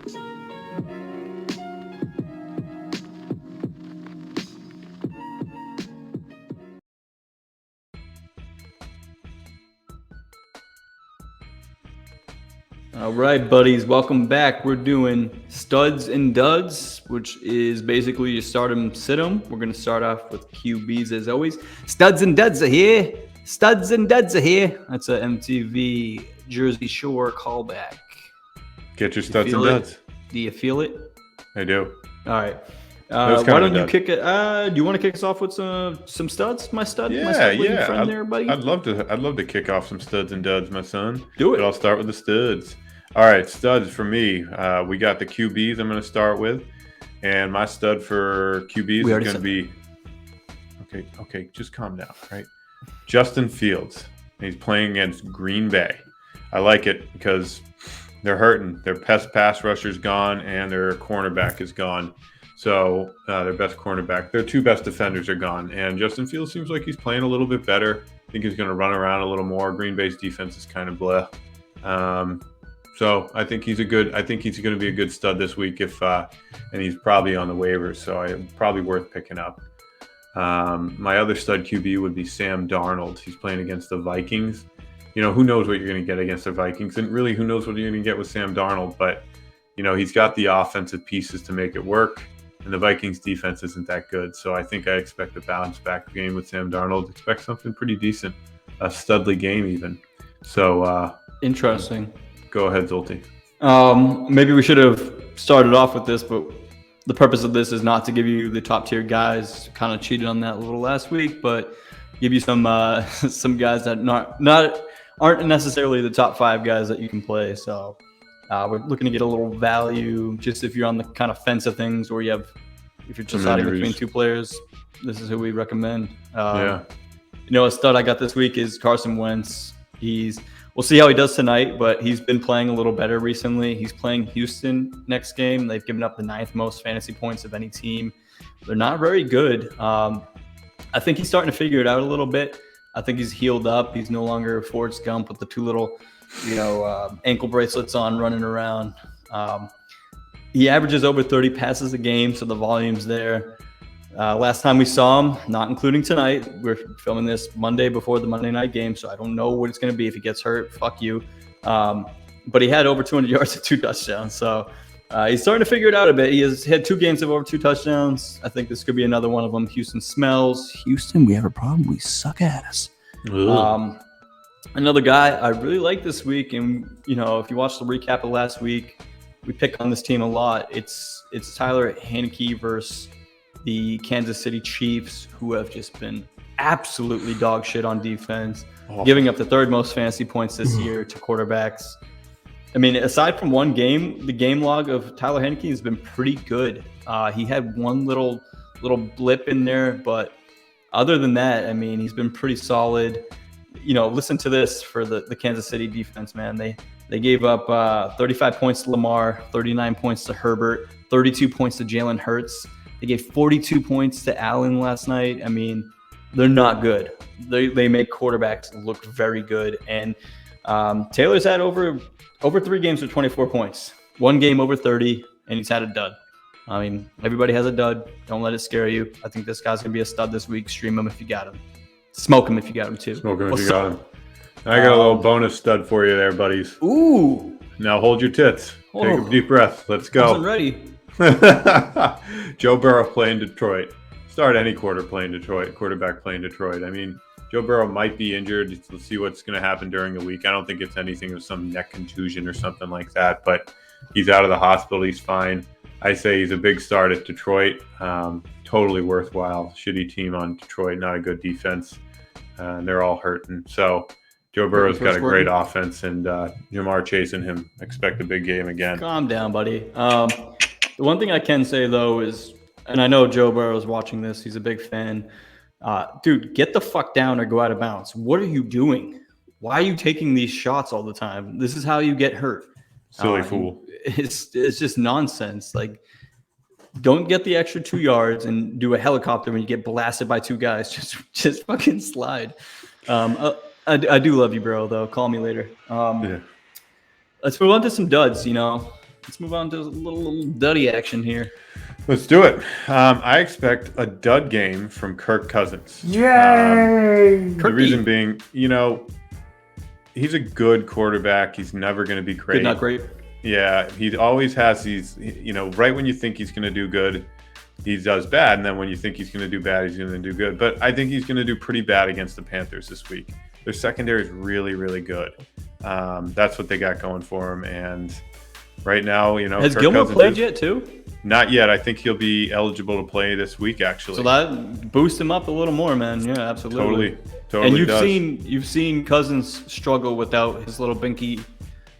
All right, buddies, welcome back. We're doing Studs and Duds, which is basically you start 'em, sit 'em. We're going to start off with QBs as always. Studs and Duds are here. Studs and Duds are here. That's a MTV Jersey Shore callback. Get your studs and duds. Do you feel it? I do. All right. Why don't you kick it? Do you want to kick us off with some studs, my stud? Yeah, my stud yeah. friend there, buddy? I'd love to kick off some studs and duds, my son. Do it. But I'll start with the studs. All right, studs for me. We got the QBs I'm going to start with. And my stud for QBs is going to be... Okay, just calm down, right? Justin Fields. He's playing against Green Bay. I like it because they're hurting. Their best pass rusher's gone and their cornerback is gone. So their best cornerback, their two best defenders are gone. And Justin Fields seems like he's playing a little bit better. I think he's going to run around a little more. Green Bay's defense is kind of blah. So I think he's going to be a good stud this week and he's probably on the waivers. So probably worth picking up. My other stud QB would be Sam Darnold. He's playing against the Vikings. You know, who knows what you're going to get against the Vikings, and really who knows what you're going to get with Sam Darnold. But, you know, he's got the offensive pieces to make it work, and the Vikings defense isn't that good. So I think I expect a bounce back game with Sam Darnold. Expect something pretty decent, a studly game even. So interesting. Go ahead, Zolti. Maybe we should have started off with this, but the purpose of this is not to give you the top tier guys. Kind of cheated on that a little last week, but give you some guys that aren't necessarily the top 5 guys that you can play. So we're looking to get a little value just if you're on the kind of fence of things, or if you're deciding between 2 players. This is who we recommend. Yeah. You know, a stud I got this week is Carson Wentz. We'll see how he does tonight, but he's been playing a little better recently. He's playing Houston next game. They've given up the 9th most fantasy points of any team. They're not very good. I think he's starting to figure it out a little bit. I think he's healed up. He's no longer Forrest Gump with the 2 little, ankle bracelets on running around. He averages over 30 passes a game, so the volume's there. Last time we saw him, not including tonight, we're filming this Monday before the Monday night game, so I don't know what it's going to be. If he gets hurt, fuck you. But he had over 200 yards and 2 touchdowns, so he's starting to figure it out a bit. He has had 2 games of over 2 touchdowns. I think this could be another one of them. Houston smells. Houston, we have a problem. We suck ass. Another guy I really like this week, and if you watch the recap of last week, we pick on this team a lot. It's Tyler Heineke versus the Kansas City Chiefs, who have just been absolutely dog shit on defense, giving up the 3rd most fantasy points this year to quarterbacks. I mean, aside from one game, the game log of Tyler Heineke has been pretty good. He had one little blip in there, but other than that, I mean, he's been pretty solid. Listen to this for the Kansas City defense, man. They gave up 35 points to Lamar, 39 points to Herbert, 32 points to Jalen Hurts. They gave 42 points to Allen last night. I mean, they're not good. They make quarterbacks look very good. And Taylor's had over 3 games with 24 points, 1 game over 30, and he's had a dud. I mean, everybody has a dud. Don't let it scare you. I think this guy's going to be a stud this week. Stream him if you got him. Smoke him if you got him, too. Smoke him if you got him. I got a little bonus stud for you there, buddies. Ooh. Now hold your tits. Take a deep breath. Let's go. I wasn't ready. Joe Burrow playing Detroit. Start any quarterback playing Detroit. I mean, Joe Burrow might be injured. Let's see what's going to happen during the week. I don't think it's anything of some neck contusion or something like that, but he's out of the hospital. He's fine. I say he's a big start at Detroit. Totally worthwhile. Shitty team on Detroit, not a good defense. They're all hurting. So Joe Burrow's got a great offense, and Jamar chasing him. Expect a big game again. Calm down, buddy. The one thing I can say, though, is, and I know Joe Burrow's watching this. He's a big fan. Dude, get the fuck down or go out of bounds. What are you doing? Why are you taking these shots all the time? This is how you get hurt. Silly fool. It's just nonsense. Like, don't get the extra 2 yards and do a helicopter when you get blasted by 2 guys. Just fucking slide. I do love you, bro, though. Call me later. Yeah. Let's move on to some duds, let's move on to a little duddy action here. Let's do it. I expect a dud game from Kirk Cousins. Yay! The reason being, he's a good quarterback. He's never going to be great. Good, not great. Yeah, he always has these, right when you think he's going to do good, he does bad. And then when you think he's going to do bad, he's going to do good. But I think he's going to do pretty bad against the Panthers this week. Their secondary is really, really good. That's what they got going for him. And right now, Has Kirk Gilmore Cousins played yet too? Not yet. I think he'll be eligible to play this week, actually. So that boosts him up a little more, man. Yeah, absolutely. Totally. And you've seen Cousins struggle without his little binky,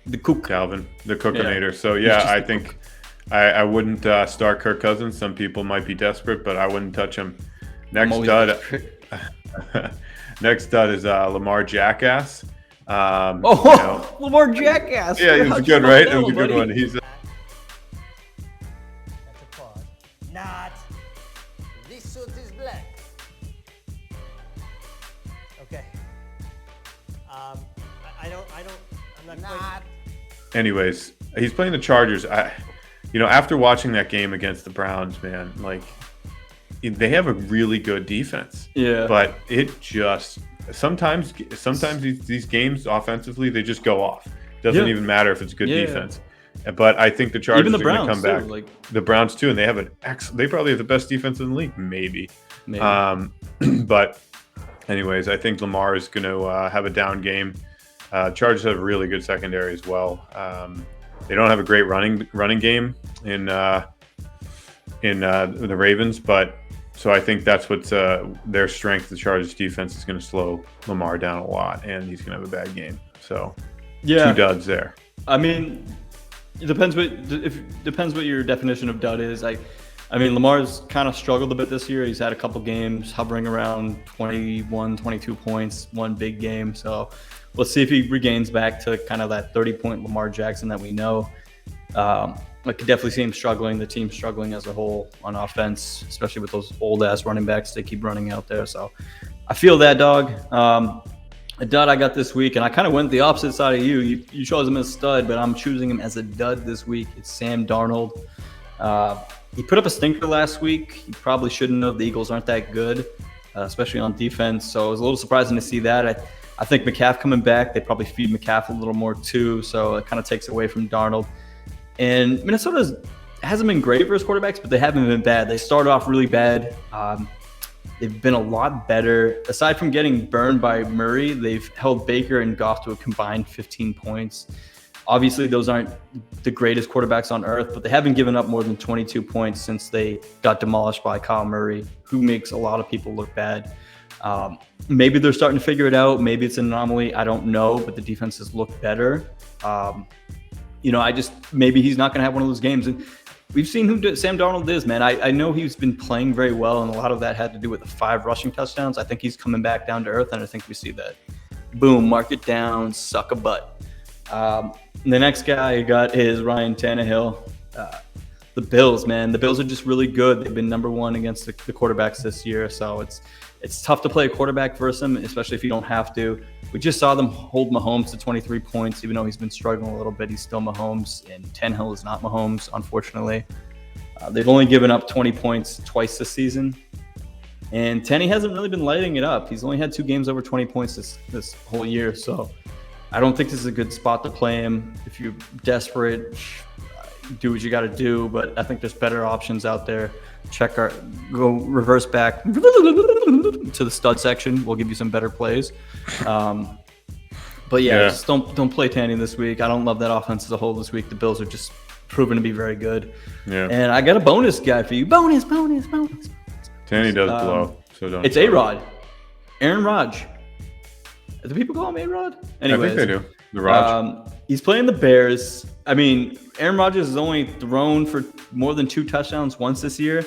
the cook. Calvin, the cookinator. Yeah. So yeah, I think I wouldn't start Kirk Cousins. Some people might be desperate, but I wouldn't touch him. Next stud is Lamar Jackass. Lamar Jackass. Yeah, he was good, right? It was a good one. He's Not. This suit is black. Okay. I'm not. Anyways, he's playing the Chargers. After watching that game against the Browns, man, they have a really good defense. Yeah. But it just sometimes these games offensively they just go off. Doesn't even matter if it's good defense. But I think the Chargers are going to come back. The Browns too, and they have they probably have the best defense in the league, maybe. But anyways, I think Lamar is going to have a down game. Chargers have a really good secondary as well. They don't have a great running game in the Ravens, but so I think that's what's their strength. The Chargers defense is going to slow Lamar down a lot, and he's going to have a bad game. So 2 duds there. I mean. It depends what your definition of dud is. I mean, Lamar's kind of struggled a bit this year. He's had a couple games hovering around 21, 22 points, one big game. So let's see if he regains back to kind of that 30-point Lamar Jackson that we know. I could definitely see him struggling, the team struggling as a whole on offense, especially with those old-ass running backs they keep running out there. So I feel that, dog. A dud I got this week, and I kind of went the opposite side of you. You chose him as a stud, but I'm choosing him as a dud this week. It's Sam Darnold. He put up a stinker last week. He probably shouldn't have. The Eagles aren't that good, especially on defense. So it was a little surprising to see that. I think McCaff coming back, they probably feed McCaff a little more too, so it kind of takes away from Darnold. And Minnesota hasn't been great versus quarterbacks, but they haven't been bad. They started off really bad. They've been a lot better. Aside from getting burned by Murray, they've held Baker and Goff to a combined 15 points. Obviously, those aren't the greatest quarterbacks on earth, but they haven't given up more than 22 points since they got demolished by Kyle Murray, who makes a lot of people look bad. Maybe they're starting to figure it out. Maybe it's an anomaly. I don't know, but the defenses look better. Maybe he's not going to have one of those games. And we've seen who Sam Darnold is, man. I know he's been playing very well, and a lot of that had to do with the 5 rushing touchdowns. I think he's coming back down to earth, and I think we see that. Boom, mark it down, suck a butt. The next guy I got is Ryan Tannehill. The Bills, man. The Bills are just really good. They've been number 1 against the quarterbacks this year, so it's tough to play a quarterback versus them, especially if you don't have to. We just saw them hold Mahomes to 23 points, even though he's been struggling a little bit. He's still Mahomes, and Tannehill is not Mahomes, unfortunately. They've only given up 20 points twice this season, and Tanny hasn't really been lighting it up. He's only had 2 games over 20 points this whole year, so I don't think this is a good spot to play him. If you're desperate, do what you got to do, but I think there's better options out there. Go reverse back to the stud section. We'll give you some better plays. Just don't play Tanny this week. I don't love that offense as a whole this week. The Bills are just proven to be very good. Yeah. And I got a bonus guy for you. Bonus. Tanny does blow, so don't. It's A-Rod. Aaron Rodgers. Do people call him A-Rod? Anyways, I think they do. The Raj. He's playing the Bears. I mean, Aaron Rodgers has only thrown for more than 2 touchdowns once this year.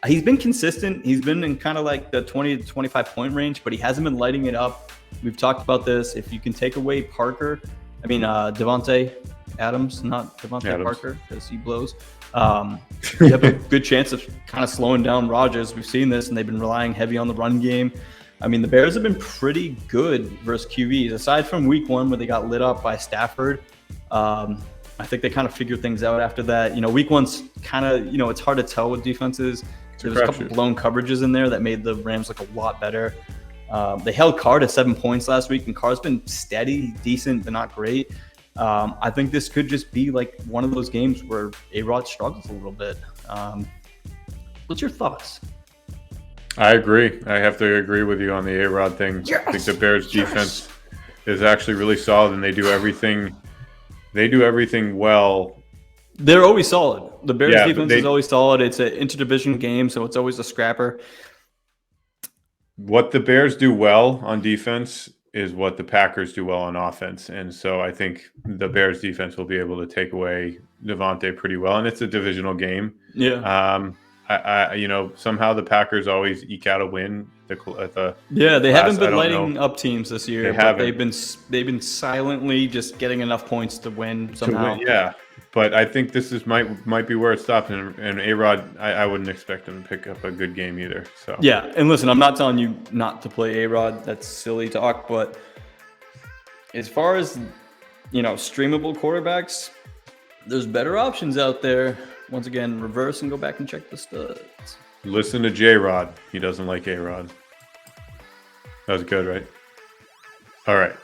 He's been consistent. He's been in kind of like the 20 to 25 point range, but he hasn't been lighting it up. We've talked about this. If you can take away Devontae Adams, not Devontae Parker, because he blows. You have a good chance of kind of slowing down Rodgers. We've seen this, and they've been relying heavy on the run game. I mean, the Bears have been pretty good versus QBs. Aside from week 1 where they got lit up by Stafford, I think they kind of figured things out after that. Week one's kind of, it's hard to tell with defenses. There was a couple blown coverages in there that made the Rams look a lot better. They held Carr to 7 points last week, and Carr's been steady, decent, but not great. I think this could just be like one of those games where A-Rod struggles a little bit. What's your thoughts? I agree. I have to agree with you on the A-Rod thing. Yes! I think the Bears defense is actually really solid, and they do everything. They do everything well. They're always solid. The Bears defense is always solid. It's an interdivision game, so it's always a scrapper. What the Bears do well on defense is what the Packers do well on offense. And so I think the Bears defense will be able to take away Devontae pretty well. And it's a divisional game. Yeah. Somehow the Packers always eke out a win. They haven't been lighting up teams this year. They've been silently just getting enough points to win somehow. But I think this might be where it stops. And A-Rod, I wouldn't expect him to pick up a good game either. So yeah, and listen, I'm not telling you not to play A-Rod. That's silly talk. But as far as streamable quarterbacks, there's better options out there. Once again, reverse and go back and check the studs. Listen to J-Rod. He doesn't like A-Rod. That was good, right? All right.